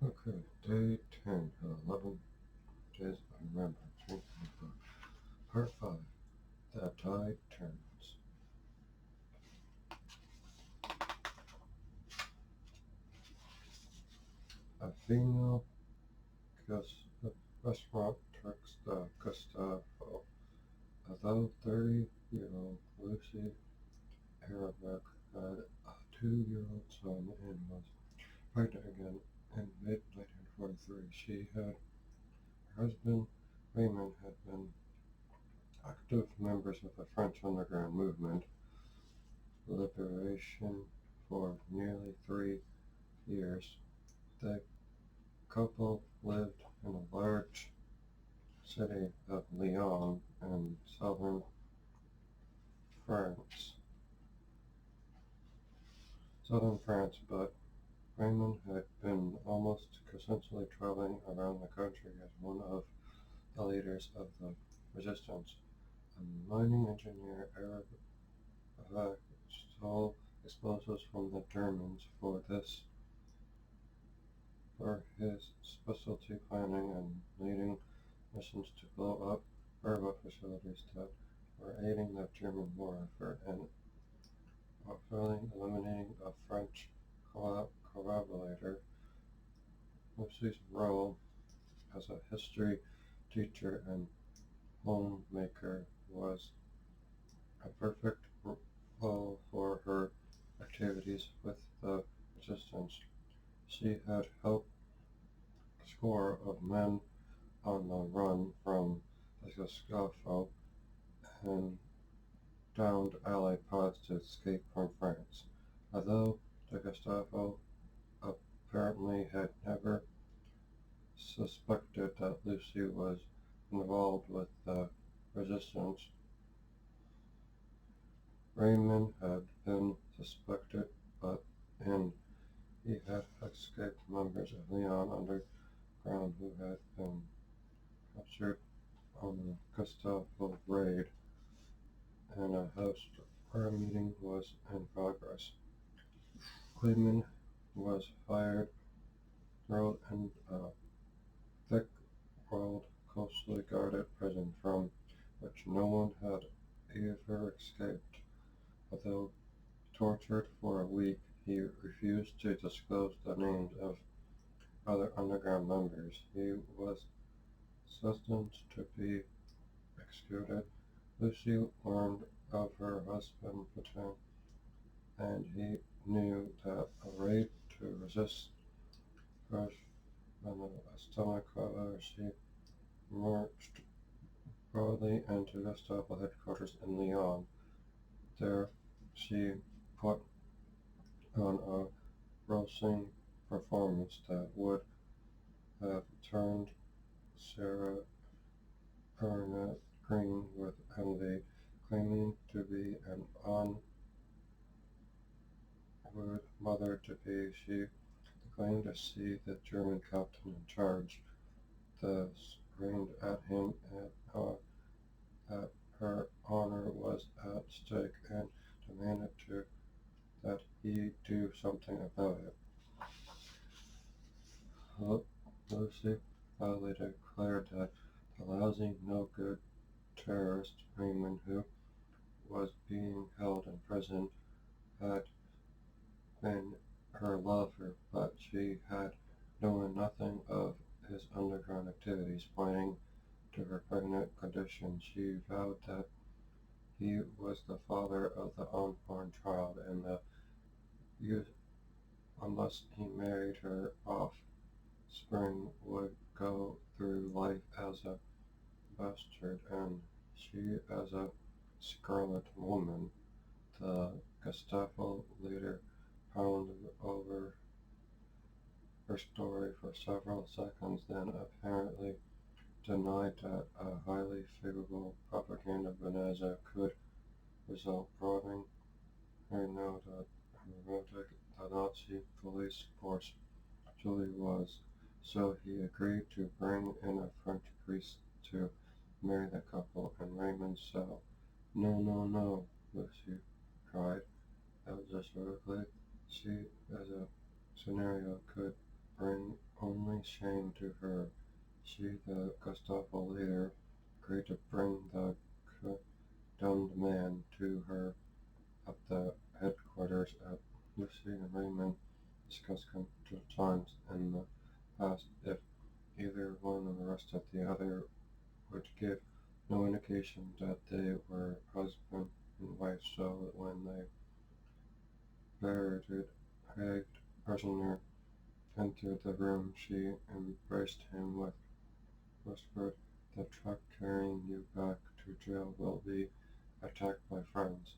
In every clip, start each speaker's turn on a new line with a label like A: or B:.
A: Okay, day 10 of 11 Days of Remberce, Part 5. The Tide Turns. A female restaurant tricks Gustavo. Although 30-year-old Lucy Arabic had a 2-year-old son and was pregnant again in mid-1943, her husband Raymond had been active members of the French underground movement liberation for nearly 3 years. The couple lived in a large city of Lyon in France, southern France, but Raymond had been almost consistently traveling around the country as one of the leaders of the resistance. A mining engineer, Arabic stole explosives from the Germans for his specialty planning and leading missions to blow up herbal facilities that were aiding the German war effort and fully eliminating a French collaborator. Lucy's role as a history teacher and homemaker was a perfect role for her activities with the resistance. She had helped a score of men on the run from the Gestapo and downed Allied pilots to escape from France. Although the Gestapo apparently had never suspected that Lucy was involved with the resistance, Raymond had been suspected, and he had escaped members of Leon Underground who had been captured on a Gestapo raid, and a house prayer meeting was in progress. Clayman was fired, thrown in a thick-walled, closely guarded prison from which no one had ever escaped. Although tortured for a week, he refused to disclose the names of other underground members. He was sentenced to be executed. Lucy learned of her husband's platoon, and he knew that a raid to resist fresh on a stomach collar. She marched broadly into Gestapo headquarters in Lyon. There she put on a rousing performance that would have turned Sarah Burnett green with envy. Claiming to be an onward mother-to-be, she declined to see the German captain in charge. Thus screamed at him that her honor was at stake and demanded that he do something about it. Lucy proudly declared that the lousy, no-good terrorist Raymond, who was being held in prison, had been her lover, but she had known nothing of his underground activities. Pointing to her pregnant condition, she vowed that he was the father of the unborn child, and that youth, unless he married her off, Spring would go through life as a bastard, and she as a Scarlet Woman. The Gestapo leader pounded over her story for several seconds, then apparently denied that a highly favorable propaganda bonanza could result, broadening her know that romantic the Nazi police force actually was. So he agreed to bring in a French priest to marry the couple in Raymond's cell. "No, no, no," Lucy cried exasperatingly. She, as a scenario, could bring only shame to her. She, the Gestapo leader, agreed to bring the condemned man to her at the headquarters. Lucy and Raymond discussed times in the past. If either one arrested the other would give no indication that they were husband and wife, so that when they ferreted Hagged prisoner entered the room, she embraced him with whispered, "The truck carrying you back to jail will be attacked by friends."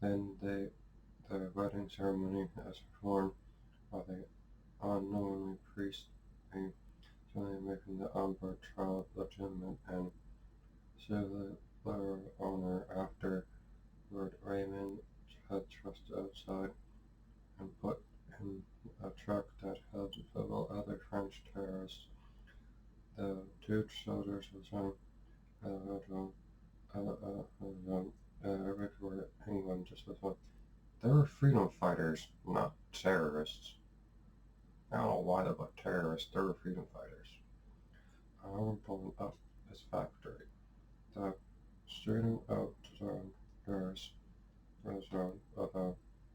A: Then the wedding ceremony as performed by the unknowingly priest, certainly making the onward trial legitimate and civil honor. Afterward, Raymond had thrust outside and put in a truck that held several other French terrorists. The two soldiers returned everywhere England just was one. They were freedom fighters, not terrorists. I don't know why they were terrorists. They were freedom fighters. I'm blowing up this factory. The shooting out terrorists was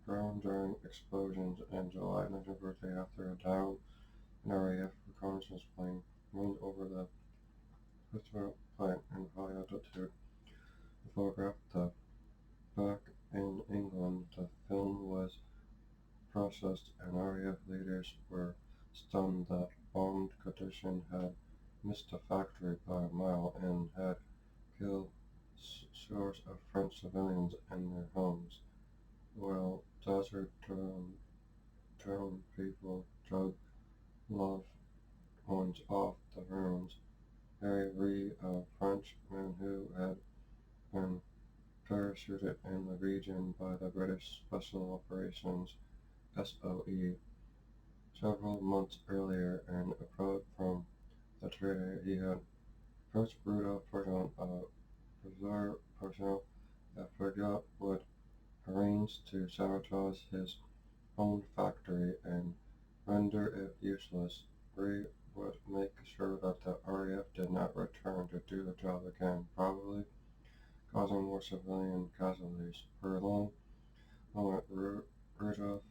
A: drowned during explosions in July 1940 after a downed RAF reconnaissance plane went over the Pittsburgh plant in high altitude. The photograph back in England, the film was processed and RAF leaders were stunned that bombed condition had missed the factory by a mile and had killed scores of French civilians in their homes, while drowned people drug loved ones off the ruins. Harry Reid, a Frenchman who had been parachuted in the region by the British Special Operations (SOE) several months earlier and approached from the trader he had approached Rudolph Proudhon, a preserve personnel that Forgot would arrange to sabotage his own factory and render it useless. Reed would make sure that the RAF did not return to do the job again, probably causing more civilian casualties. For a long moment, Rudolph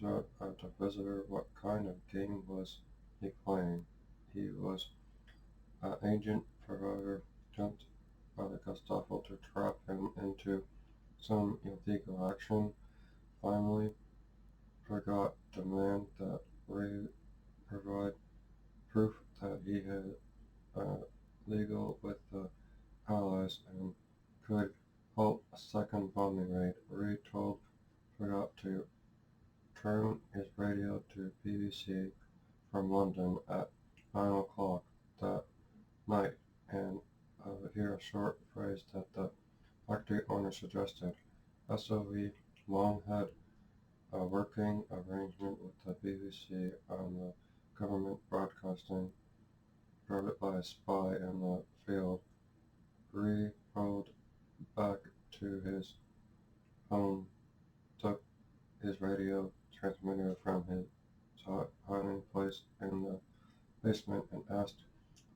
A: thought at the visitor what kind of game was he playing. He was an agent provider sent by the Gestapo to trap him into some illegal action. Finally, Forgot demanded that Reed provide proof that he had legal with the Allies and could halt a second bombing raid. Reed told Forgot to turn his radio to BBC from London at 9 o'clock that night and hear a short phrase that the factory owner suggested. SOE long had a working arrangement with the BBC on the government broadcasting provided by a spy in the field. Ree rolled back to his home, took his radio transmitter from his hiding place in the basement and asked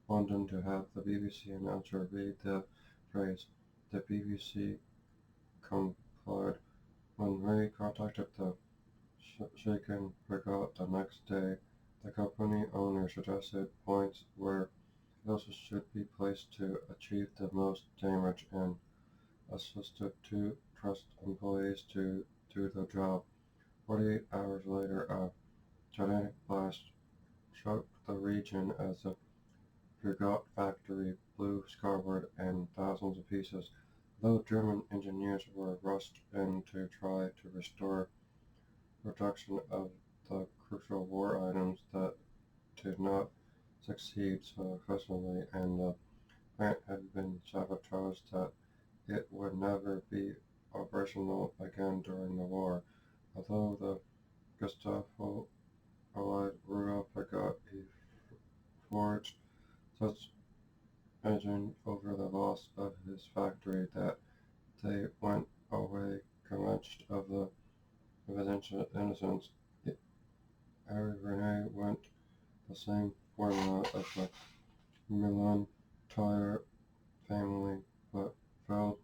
A: London to have the BBC announcer read the phrase. The BBC complied. When Ray contacted the shaken Forgot the next day, the company owner suggested points where explosives should be placed to achieve the most damage and assisted two trust employees to do the job. 48 hours later, a gigantic blast shook the region as the Forgot factory blew skyward in thousands of pieces. Though German engineers were rushed in to try to restore production of the crucial war items that did not succeed so successfully, and the plant had been sabotaged that it would never be operational again during the war. Although the Gestapo allied Rudolph Forgot, he forged such raging over the loss of his factory that they went away convinced of his innocence. Harry Rene went the same formula as the Milan tire family, but failed.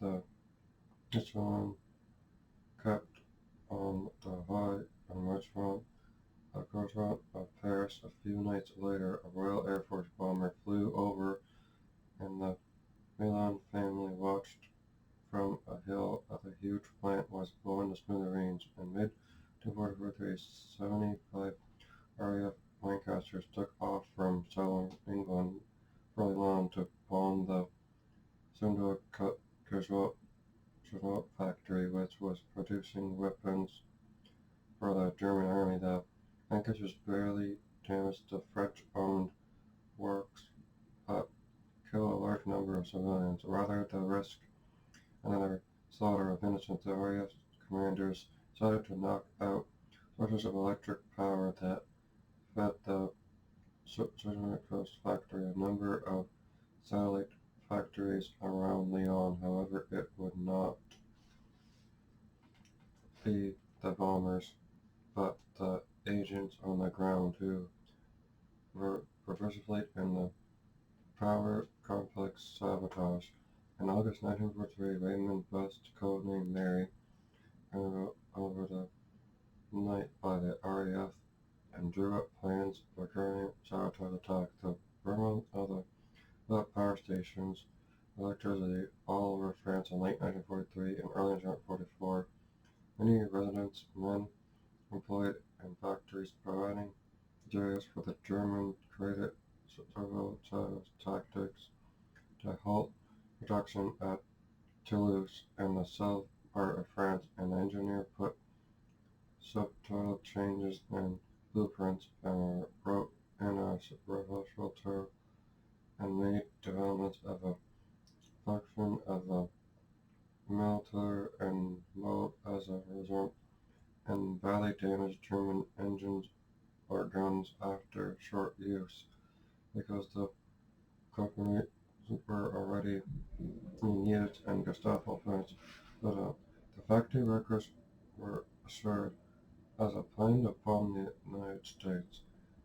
A: The Michelin kept on the high and restaurant a croissant of Paris. A few nights later, a Royal Air Force bomber flew over, and the Milan family watched from a hill as a huge plant was blown to smithereens. In mid-243, 75 RAF Lancasters took off from southern England early on to bomb the Sundowner factory, which was producing weapons for the German army. The Lancasters barely damaged the French-owned works, but killed a large number of civilians. Rather than risk another slaughter of innocents, the RAF commanders decided to knock out sources of electric power that fed the Sundowner factory. A number of satellite factories around Lyon. However, it would not be the bombers, but the agents on the ground who were participate in the power complex sabotage. In August 1943, Raymond Bust, codenamed Mary, over the night by the RAF and drew up plans for carrying out sabotage attack. The burning of the power stations, electricity all over France in late 1943 and early 1944. Many residents, men employed in factories, providing materials for the German created several tactics to halt production at Toulouse in the south part of France. An engineer put subtle changes in blueprints and wrote in a reversal tour and made developments of a function of the military and mode as a result, and badly damaged German engines or guns after short use, because the company were already being used in Gestapo plans. But the factory workers were assured as a plan to bomb the United States.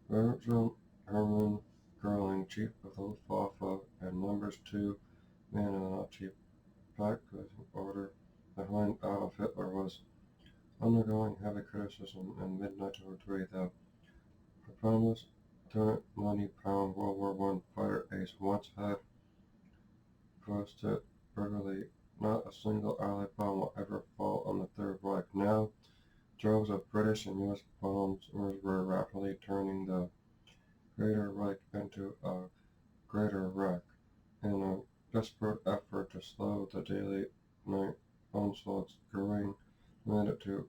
A: Virgil Hermann Göring, chief of the Luftwaffe and numbers 2 man in the Nazi Packing order behind Adolf Hitler, was undergoing heavy criticism in mid-1943. The proposed £290 World War I fighter ace once had posted brutally, not a single Allied bomb will ever fall on the Third Reich. Now, droves of British and U.S. bombers were rapidly turning the Greater Reich into a greater wreck. In a desperate effort to slow the daily night onslaughts, Göring demanded to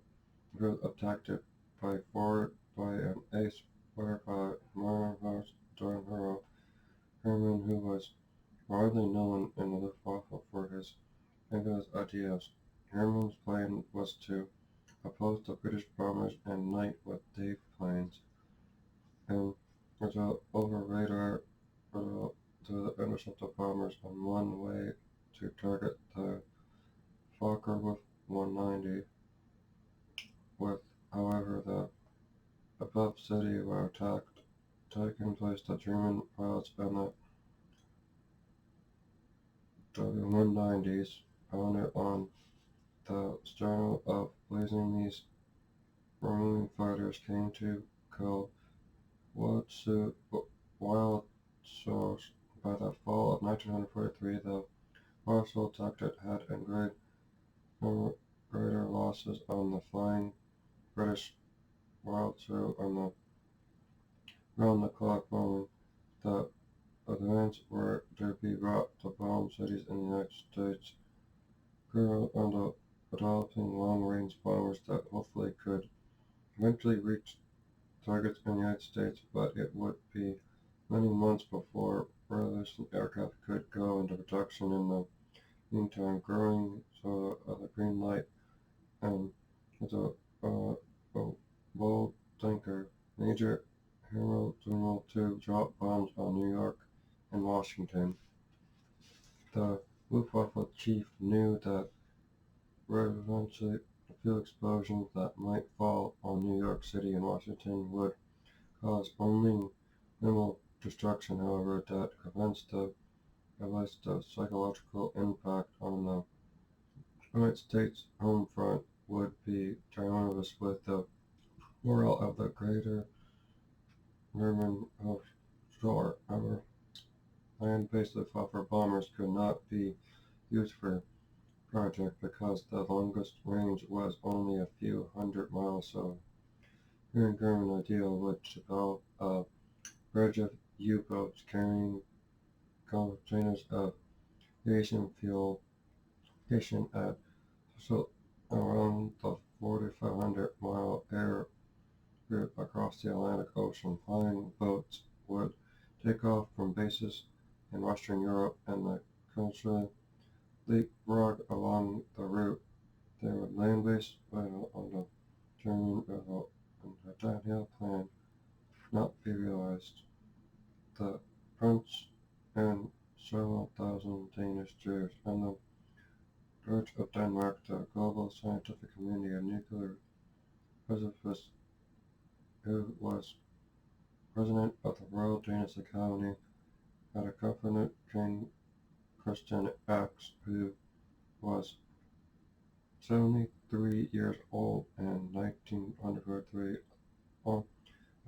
A: improve a tactic by forward by an ace fighter pilot, Marinus Dornhero Hermann, who was widely known in the Luftwaffe for his infamous ideas. Hermann's plan was to oppose the British bombers and night with Dave planes, and result over radar to intercept the bombers on one way to target the Fokker 190. With, however, the above city were taking place, the German pilots and the W-190s pounded on the stern of blazing. These Roman fighters came to call wild souls. By the fall of 1943, the Warsaw tactic had incurred greater losses on the flying British wild souls on the round-the-clock bombing. The advance were to be brought to bomb cities in the United States. Girl on the developing long-range bombers that hopefully could eventually reach targets in the United States, but it would be many months before Revolution aircraft could go into production. In the meantime, Göring saw the green light and was a bold thinker. Major Hero General to drop bombs on New York and Washington. The Luftwaffe chief knew that eventually a few explosions that might fall on New York City and Washington would cause only minimal destruction, however, that evaluates the psychological impact on the United States home front would be tremendous with the moral of the greater German offshore. However, land-based Luftwaffe bombers could not be used for project because the longest range was only a few hundred miles, so here in German ideal would develop a bridge of U-boats carrying containers of aviation fuel stationed at so around the 4,500-mile air route across the Atlantic Ocean. Flying boats would take off from bases in Western Europe and the country leapfrog along the route. They would land base battle on the German vessel, and the Daniel plan not be realized. The Prince and several thousand Danish Jews and the Church of Denmark, the global scientific community, a nuclear physicist who was president of the Royal Danish Academy, had accompanied King Christian X, who was 73 years old in 1943,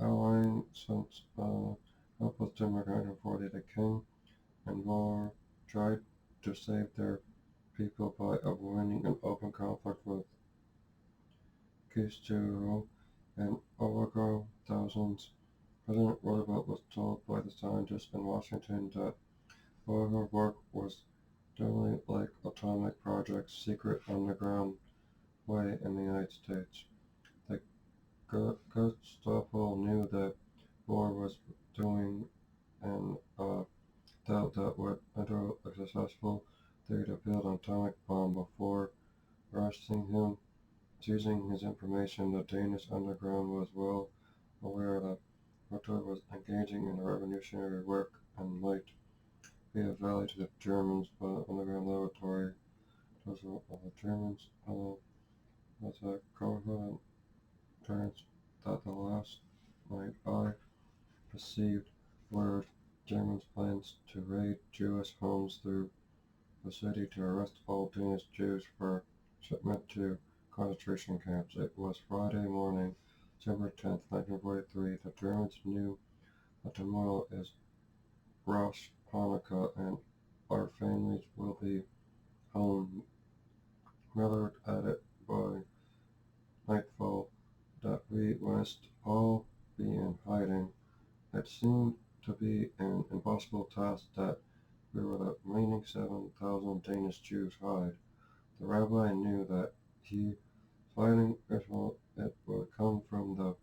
A: allying since helpless Denmark in 1940. The king and Var tried to save their people by avoiding an open conflict with Keiichiro and overgrow thousands. President Roosevelt was told by the scientists in Washington that whatever work was generally like atomic projects, secret underground way in the United States. The Gestapo knew that war was doing and doubt that would enter a successful theory to build an atomic bomb before arresting him. Using his information, the Danish underground was well aware that Hitler was engaging in revolutionary work and might be of value to the Germans, but underground laboratory of the Germans was a coherent chance that the last night I perceived were Germans' plans to raid Jewish homes through the city to arrest all Danish Jews for shipment to concentration camps. It was Friday morning, December 10th, 1943. The Germans knew that tomorrow is Rosh Hanukkah and our families will be home. Millard added by nightfall that we must all be in hiding. It seemed to be an impossible task that we were the remaining 7,000 Danish Jews hide. The rabbi knew that he fighting Israel it would come from the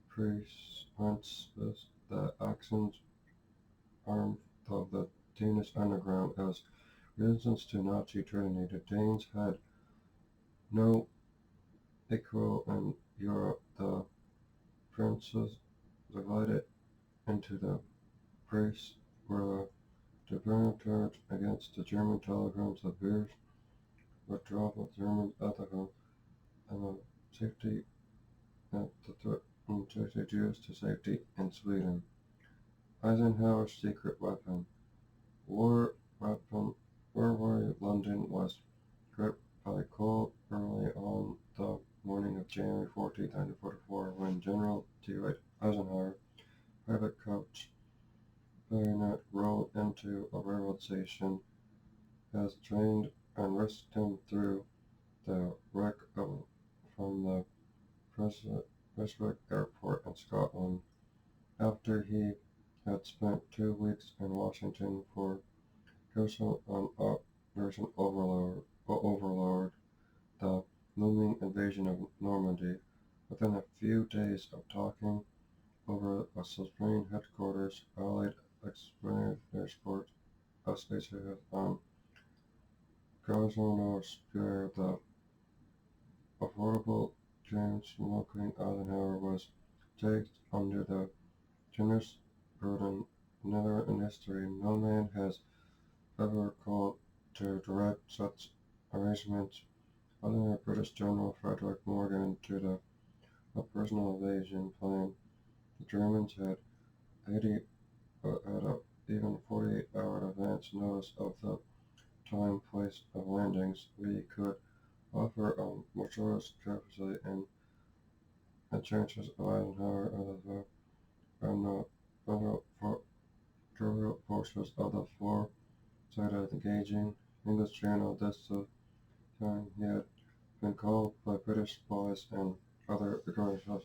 A: princes, the actions armed of the Danish underground as resistance to Nazi tyranny. The Danes had no equal in Europe. The princes divided into the priests were the determined against the German telegrams, the Beers withdrawal of German ethical and the safety at the threatened Jews to safety in Sweden. Eisenhower's secret weapon. War weapon War London was gripped by cold early on the morning of January 14, 1944, when General Dwight Eisenhower, private coach bayonet, rolled into a railroad station as trained and risked him through the wreck from the Prestwick Airport in Scotland. After he had spent 2 weeks in Washington for crucial on Operation Overlord, the looming invasion of Normandy. Within a few days of talking over a submarine headquarters, Allied expeditionary sport SAS on Grosvenor Square, the affordable James smoking Eisenhower was tagged under the generous burden. Never in history, no man has ever called to direct such arrangements other than British General Frederick Morgan to a personal invasion plan. The Germans had 80 had a even 48-hour advance notice of the time place of landings. We could offer a motorist capacity and the chances of Eisenhower and the federal forces of the floor started engaging English Channel. This time he had been called by British spies and other organizations.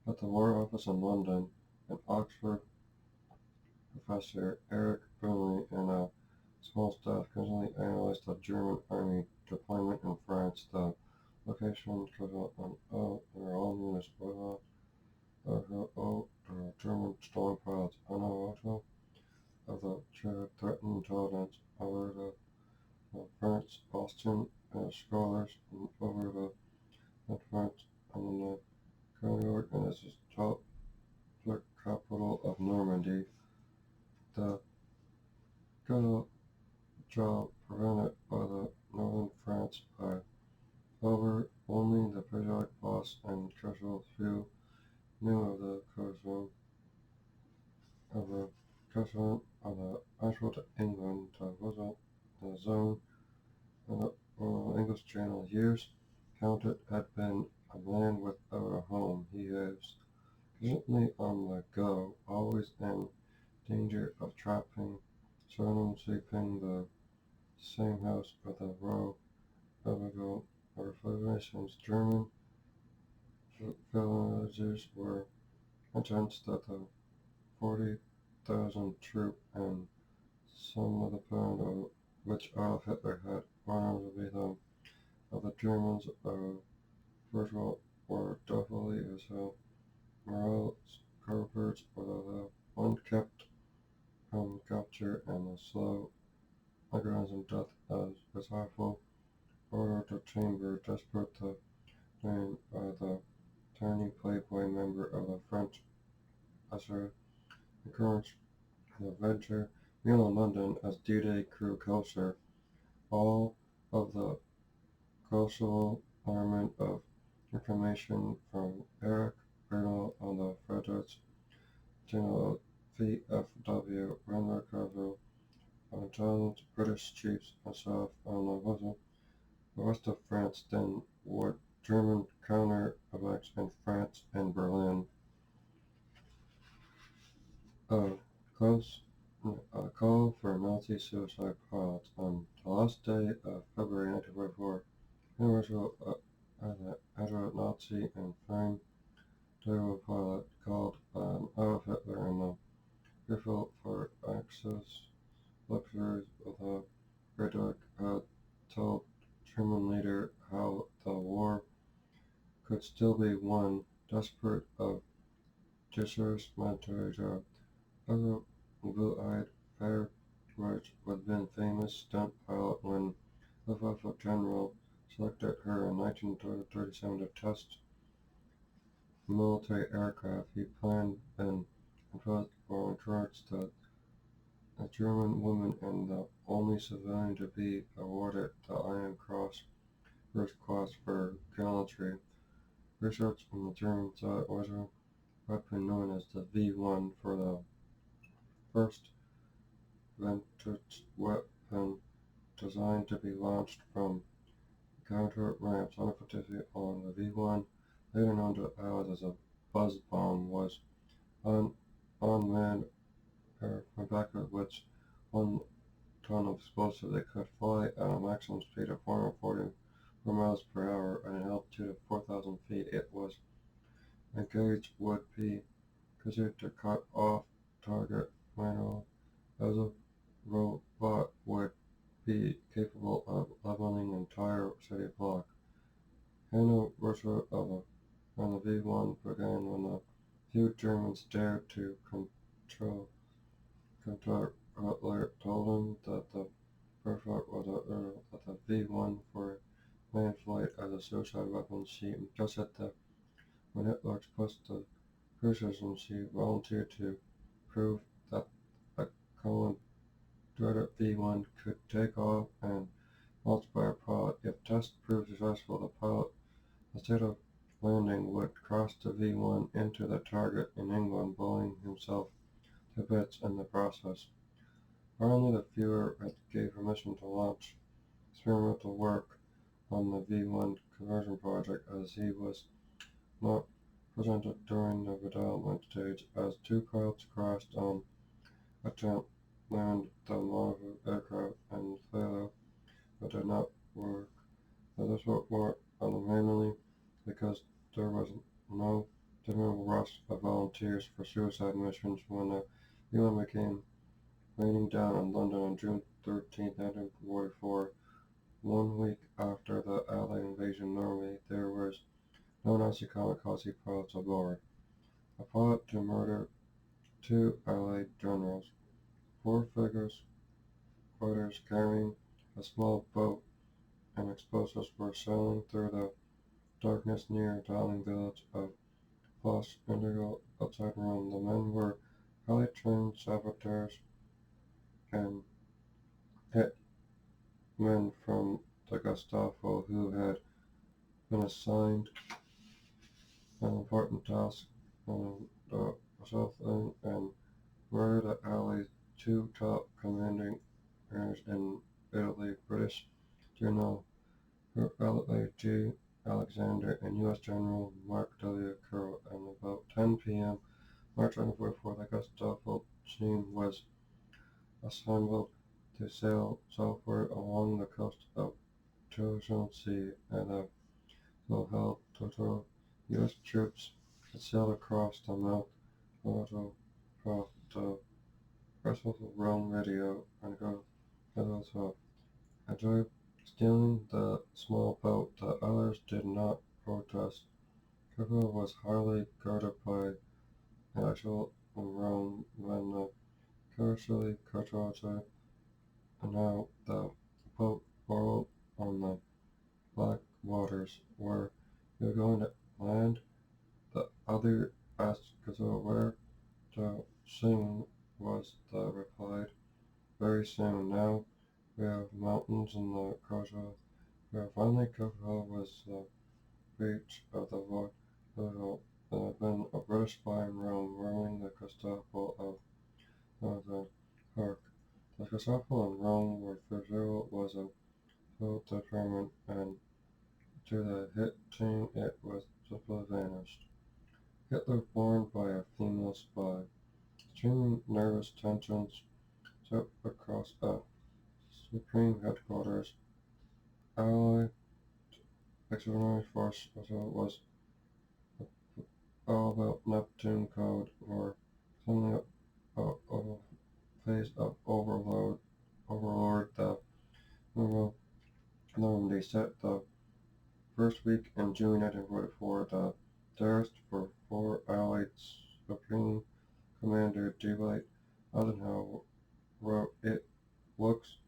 A: At the War Office in London, an Oxford professor, Eric Burnley, and a small staff constantly analyzed the German army deployment in France. The location was on their own units, German storm pilots unaware of the threatened intelligence over France, Boston, scholars over France, and the County and its the capital of Normandy. The good job prevented by the northern France by however only the patriotic boss and casual few knew of the cousin of the actual to England was the zone of the English Channel years counted had been a man without a home. He is constantly on the go, always in danger of trapping someone sleeping the same house with a row of ago refrigerations. German villagers were convinced that the 40,000 troop and some of the pound of which Adolf Hitler had armed with them of the Germans of virtual were doubly as hell. Morale cowards were the one kept from capture and the slow agonizing death as was awful order to chamber desperate to gain by the tiny playboy member of the French SR encouraged the venture. Meanwhile in London, as D-Day grew closer, all of the crucial element of information from Eric Bernal on the Fredericks General VFW Renner Carville on intelligence British chiefs and south on the west of France then what German counter-attacks in France and Berlin. A close a call for Nazi suicide pilots on the last day of February 1944. Universal Admiral Nazi and famed naval pilot called on Adolf Hitler and the fearful for Axis lectures of the Frederick had told German leader how the war could still be won, desperate of Tischer's military job. Other blue-eyed Fairweather had been famous stunt pilot when Luftwaffe General selected her in 1937 to test military aircraft. He planned and impressed or encouraged a German woman and the only civilian to be awarded the Iron Cross First Class for gallantry. Research on the German side was a weapon known as the V-1 for the first vintage weapon designed to be launched from counter ramps unofficially on the V-1, later known to the Allies as a buzz bomb, was an unmanned aircraft with which 1 ton of explosive that could fly at a maximum speed of 444 miles per hour at an altitude of 4,000 feet. It was engaged would be considered to cut off target manual as a robot would be capable of leveling an entire city block. Anniversary of when the V-1 began when the few Germans dared to contact Hitler told him that the perfect was that the V-1 for manned flight as a suicide weapon. She just at the when Hitler expressed the criticism, she volunteered to prove that a Cohen-dreaded V-1 could take off and launch by a pilot. If test proved successful, the pilot, instead of landing would crush the V-1 into the target in England, blowing himself to bits in the process. Finally, the Führer gave permission to launch experimental work on the V-1 conversion project, as he was not presented during the development stage, as two pilots crashed on attempt land the modified aircraft and failure, but did not work. This would work mainly because there was no general rush of volunteers for suicide missions when the V-1 began raining down on London on June 13, 1944. 1 week after the Allied invasion of Norway, there was no Nazi kamikaze pilots aboard. A plot to murder two Allied generals. Four fighters carrying a small boat and explosives were sailing through the darkness near the Italian village of Fosse Indigo outside Rome. The men were highly trained saboteurs and hit men from the Gestapo who had been assigned an important task on the south end and murdered the Allies' two top commanders in Italy, British General L. A. G. Alexander and U. S. General Mark W. Kerr. And about 10 p.m. March 1944, the Gestapo team was assembled to sail southward along the coast of Trojan Sea, and the held total U.S. troops had sailed across the mouth of the vessels of Rome radio and go to enjoy stealing the small boat. The others did not protest. Cocoa was hardly guarded by the actual Rome when the Caraceli Cartagena and now the boat rolled on the black waters. Were you going to land? The other asked Cocoa where. Soon was the reply. Very soon. Now we have mountains in the Cartagena. We have finally Cocoa was the beach of the void. There had been a British spy in Rome ruling the Gestapo of the Kirk. The Gestapo in Rome where Fusel was a so determined, and to the hit team it was simply vanished. Hitler warned by a female spy. Extremely nervous tensions swept across a Supreme Headquarters. Allied Extraordinary Force was all about Neptune Code, or suddenly a phase of overlord the Normandy set the first week in June 1944. The terrorist for four Allied Supreme Commander Dwight Eisenhower wrote, "It looks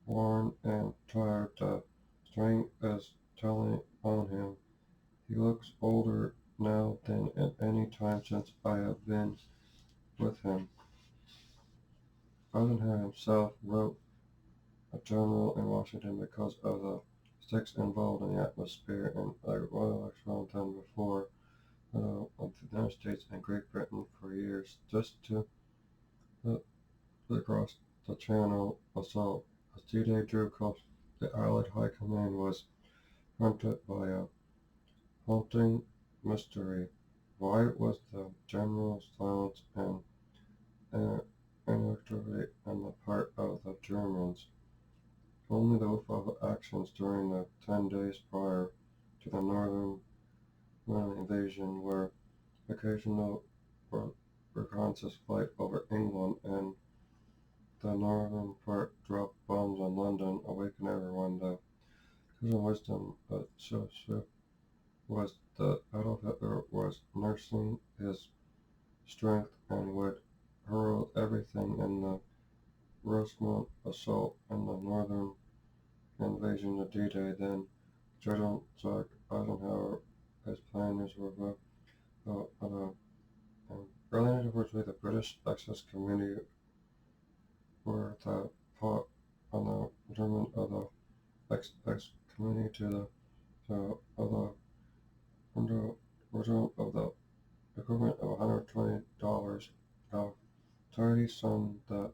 A: worn and tired. The strength is telling on him. He looks older now than at any time since I have been with him." Eisenhower himself wrote a general in Washington because of the stakes involved in the atmosphere and the Royal Electoral done before of the United States and Great Britain for years, just to across the Channel assault. As D-Day drew close, the Allied High Command was confronted by a haunting mystery. Why was the general silence and inactivity on the part of the Germans? Only the Luftwaffe actions during the 10 days prior to the Northern invasion were occasional reconnaissance flight over England and the northern part dropped bombs on London, awakened everyone. The cousin wisdom of Joseph was that Adolf Hitler was nursing his strength and would hurl everything in the Rosemont assault and the northern invasion of D-Day. Then General Eisenhower, his planners were early 1943, the British Access Committee were the fought on the German of the X committee to the other under result of the equivalent of $120. Authorities summed the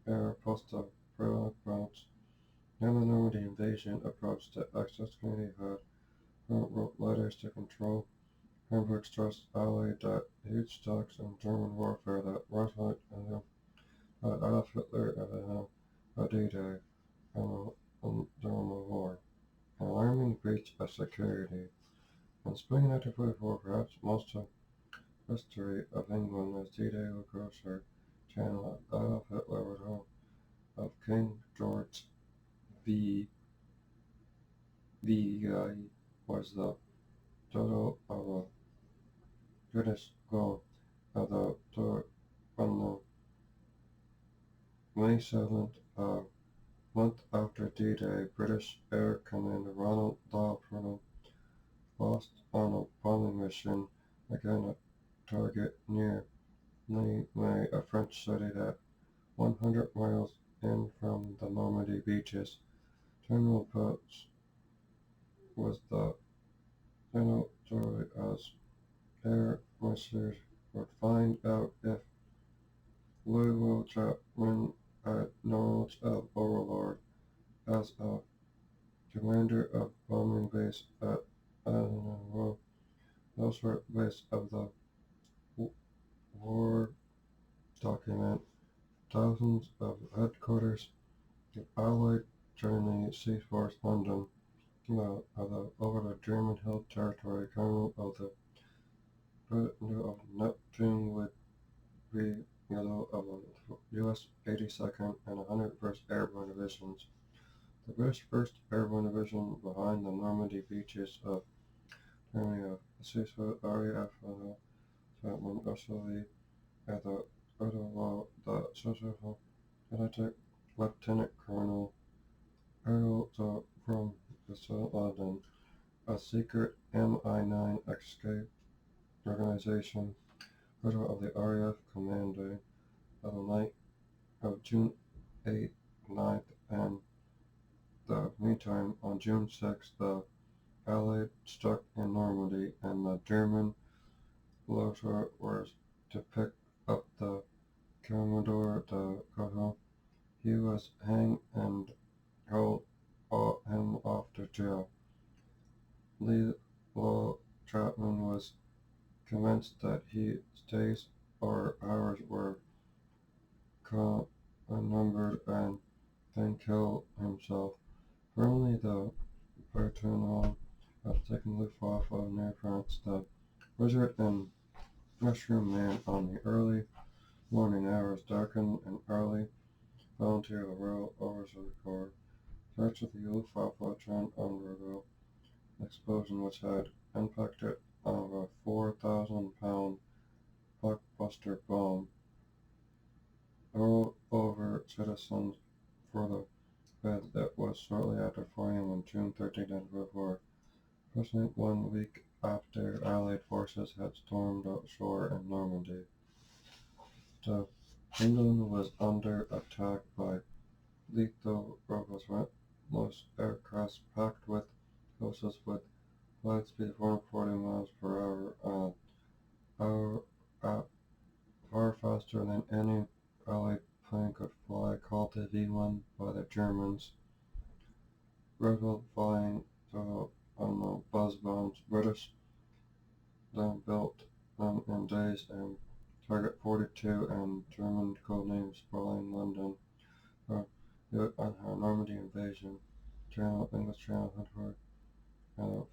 A: air post the periodic routes. Now the Normandy invasion approached, the Axis community had wrote letters to control Hamburg's trust allied that huge stocks in German warfare that Roosevelt and Adolf Hitler at the helm of D-Day during the war. An alarming breach of security. In spring 1944, perhaps most of history of England as D-Day across her channel, Adolf Hitler was home of King George V. Was the total of a British goal of the tour on the 27th month after D-Day. British Air Commander Ronald Law lost on a bombing mission against a target near Le May, a French city that 100 miles in from the Normandy beaches. General Potts was the general story as air missiles would find out if Louisville Chapman had knowledge of Overlord as a commander of bombing base at Adenauer. Those were base of the war document. Thousands of headquarters of Allied Germany Sea Force London over the German-held territory. Colonel of the Britain of Neptune would be of the U.S. 82nd and 101st Airborne Divisions. The British 1st Airborne Division behind the Normandy beaches of Germany of the Seafoot RAF Chapman also at the Ottawa, the Social Lieutenant Colonel Earl from London, a secret MI9 escape organization, Colonel of the RAF Commando of the night of June 8th, 9th, and the meantime, on June 6th, the Allied struck in Normandy, and the German Lothar was to pick up the Commodore de Cahoon. He was hanged and held him off to jail. Law Chapman was convinced that his days or hours were numbered and then killed himself. Firmly the Bertillon of taking Luftwaffe near France, the Wizard and Mushroom Man on the early morning hours darkened and early volunteer the Royal Overseas Corps searched the Luftwaffe Trent Underville explosion which had impacted of a 4,000-pound blockbuster bomb hurled over citizens for the bed that was shortly after 4 a.m. on June 13, 1944. Approximately 1 week after Allied forces had stormed shore in Normandy. England was under attack by lethal robots, most aircraft packed with explosives with flight speed of 140 miles per hour, far faster than any Allied plane could fly, called the V-1 by the Germans. Roosevelt flying on the buzz bombs. British then built them in days and Target 42 and German codename Sprawling London on her Normandy invasion. English Channel Hunter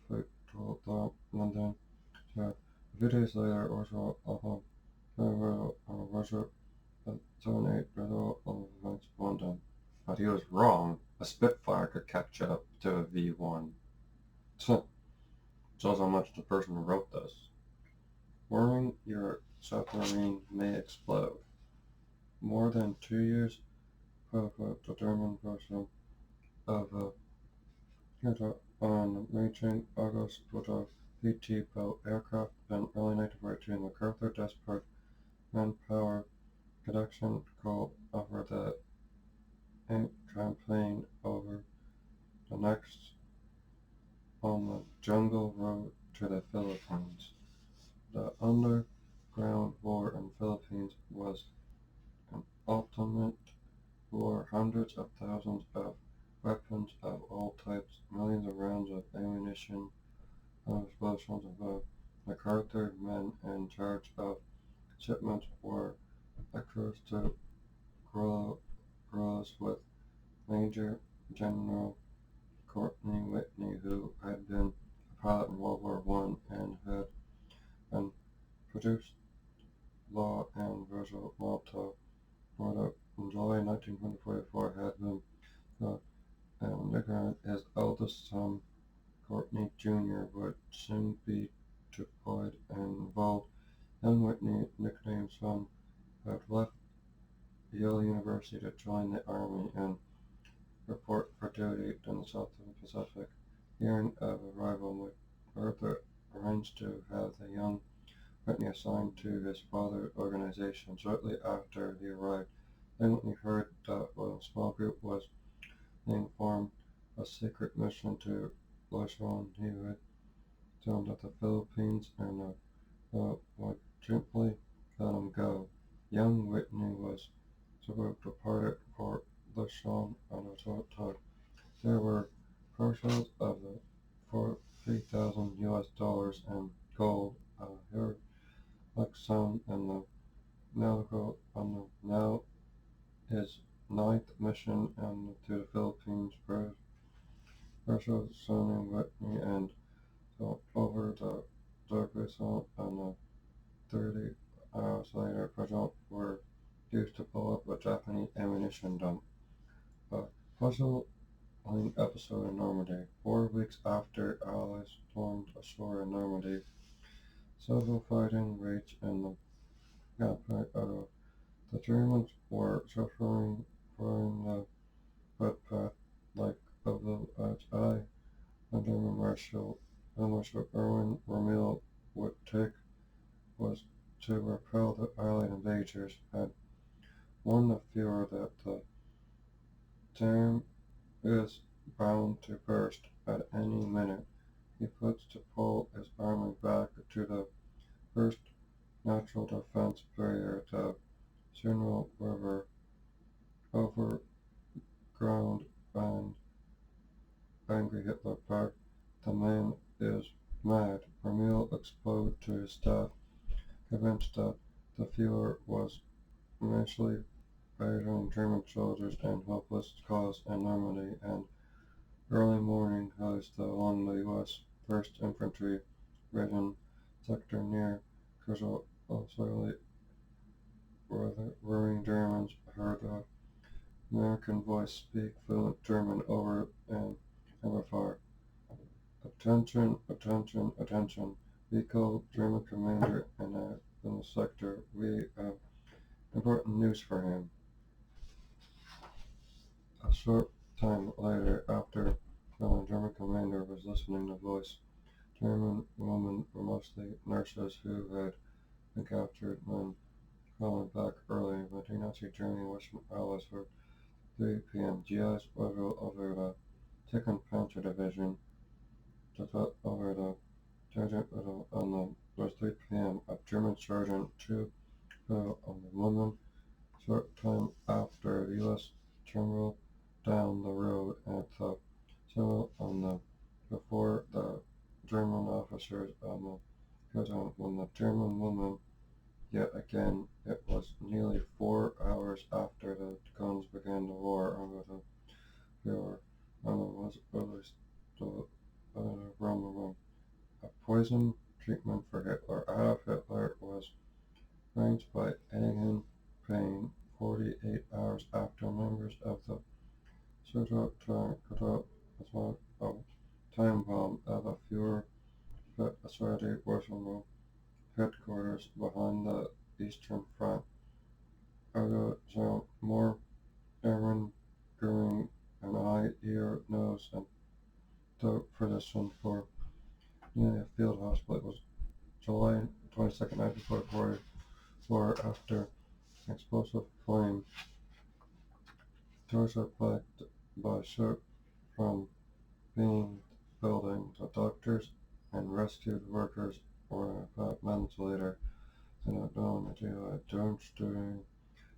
A: fleet told London. A few days later, Orson Russia 78 Riddle of Events London. But he was wrong. A Spitfire could catch up to a V1. Shows how much the person who wrote this. Worrying your submarine may explode. More than 2 years of the German version of on reaching August with a PT-built aircraft in early 1942, MacArthur desperate manpower reduction called over the campaign over the next on the Jungle Road to the Philippines. The underground war in the Philippines was an ultimate war. Hundreds of thousands of weapons of all types, millions of rounds of ammunition, and explosions above. MacArthur men in charge of shipments were recruited to guerrillas with Major General Courtney Whitney, who had been a pilot in World War One and had been produced law and Virgil Malta. In July 1944 had been killed, and his eldest son, Courtney Jr., would soon be deployed and involved. Young Whitney, nicknamed Son, had left Yale University to join the Army and report for duty in the South Pacific. Hearing of arrival, MacArthur arranged to have the young Whitney assigned to his father's organization. Shortly after he arrived, then Whitney heard that a small group was being formed, a secret mission to Luzon. He would tell them that the Philippines and would simply let him go. Young Whitney was departed for Luzon on a tug. There were parcels of the for $3,000 in gold, here like some in the now his ninth mission and to the Philippines. Parcels surrounding Whitney and over the Douglas and 30 hours later, projectiles were used to blow up a Japanese ammunition dump. A puzzling episode in Normandy. 4 weeks after Allies stormed ashore in Normandy, civil fighting raged in the capital. The Germans were suffering from the footpath like a village eye, and Marshal Erwin Rommel would take was to repel the Allied invaders, had warned the Fuhrer that the dam is bound to burst at any minute. He puts to pull his army back to the first natural defense barrier, the General River, overground and angry Hitler barked, "The man is mad." Rommel exposed to his staff, convinced that the Fuhrer was immensely battering German soldiers in hopeless cause in Normandy, and early morning housed along the U.S. 1st Infantry Ridden sector near Kurzel. Slowly worrying Germans heard the American voice speak fluent German over and amplified. "Attention, attention, attention. We call German commander in the sector. We have important news for him." A short time later, after the German commander was listening to the voice, German women were mostly nurses who had been captured when crawling back early. But the Nazi Germany Western Allies were 3 p.m. GIs over the Second Panzer Division, over the Sergeant on the was 3 p.m. A German Sergeant 2 fell on the woman. Short time after, the U.S. terminal down the road at the civil on the before the German officers on the president when the German woman yet again. It was nearly 4 hours after the guns began to roar under the Fuhrer. Woman was released to around the room. A poison treatment for Hitler. Adolf Hitler was arranged by Egan Payne 48 hours after members of the Soviet a time bomb of a Fuhrer Authority Washington headquarters behind the Eastern Front. More Aaron Goering, an eye, ear, nose, and throat physician for nearly a field hospital. It was July 22nd, 1944, after an explosive flame. Doors are plagued by soot from being building. The doctors and rescued workers were 5 months later. And known to Jones during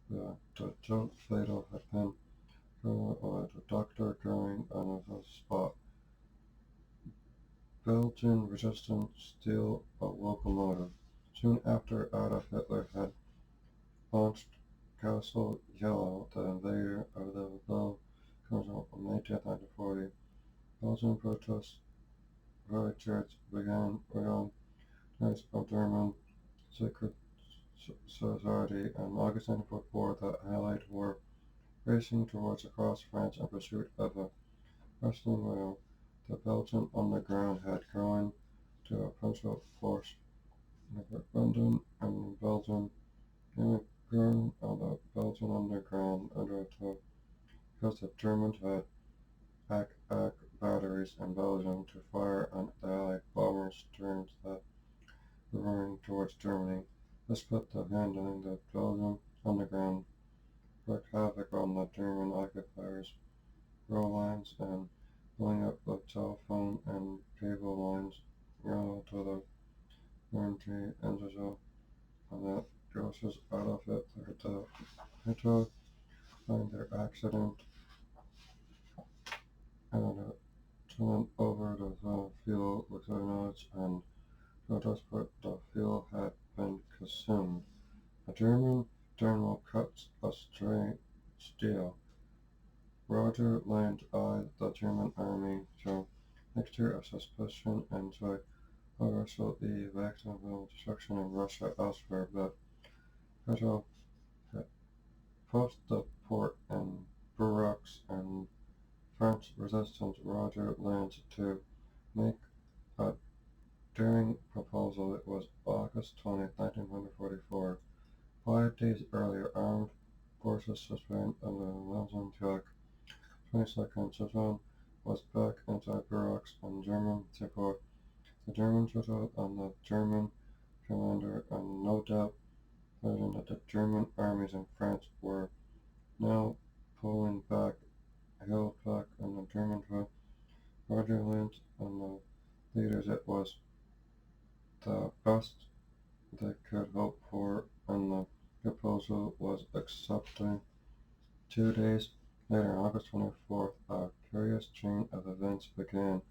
A: the jolt fatal had been the doctor going on the spot. Belgian resistance steel a locomotive. Soon after Adolf Hitler had launched Castle Yellow, the invader of the Belgian Council on May 10, 1940, Belgian protests rioters began around Days of German Secret Society on August 1944. The Allied were racing towards across France in pursuit of a wrestling whale. The Belgian underground had grown to a principal force in London and Belgium. It grown on the Belgian underground under attack because the Germans had ack batteries in Belgium to fire on the Allied bombers streams that were running towards Germany. This put the handling the Belgian underground, wreaked havoc on the German occupiers' rail lines and blowing up the telephone and cable lines to the Guernsey and Israel, and that grosses Adolf Hitler to Hitler find their accident and turn over the fuel with their notes and protest, but the fuel had been consumed. A German general cuts a stray steel. Roger Land eyed the German army through mixture of suspicion and joy over the Vacaville destruction in Russia elsewhere, but Hitler had pushed the port and barracks and French resistance. Roger Land to make a daring proposal. It was August 20th, 1944. 5 days earlier, armed forces sustained under Belgian attack. 22nd, Sisson was back inside barracks and German support. The Germans settled on the German commander, and no doubt learning that the German armies in France were now pulling back, held back on the German front. Roger Lands and the leaders it was the best they could hope for, and the proposal was accepted. 2 days later, on August 24th, a curious chain of events began.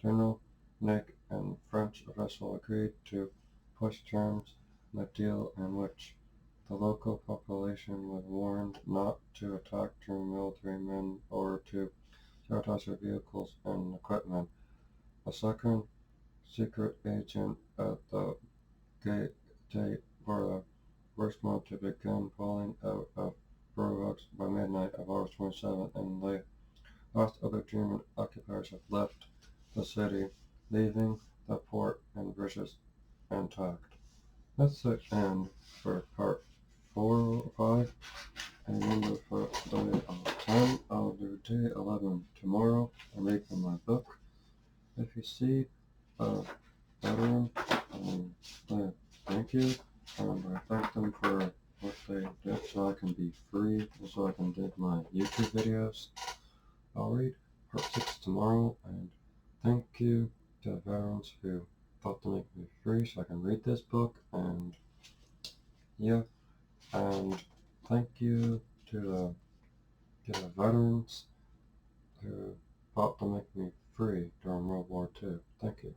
A: General Nick and French official agreed to push terms in a deal in which the local population was warned not to attack German military men or to sabotage their vehicles and equipment. A second secret agent at the gate for the first month to begin pulling out of barracks by midnight of August 27th, and the last other German occupiers had left the city, leaving the port and bridges intact. That's the end for part 4 or 5. And remember, for day 10, I'll do day 11 tomorrow. I'm making my book. If you see a veteran, thank you. I thank them for what they did so I can be free and so I can do my YouTube videos. I'll read part 6 tomorrow, and thank you to the veterans who thought to make me free so I can read this book, and yeah, and thank you to the veterans who fought to make me free during World War II. Thank you.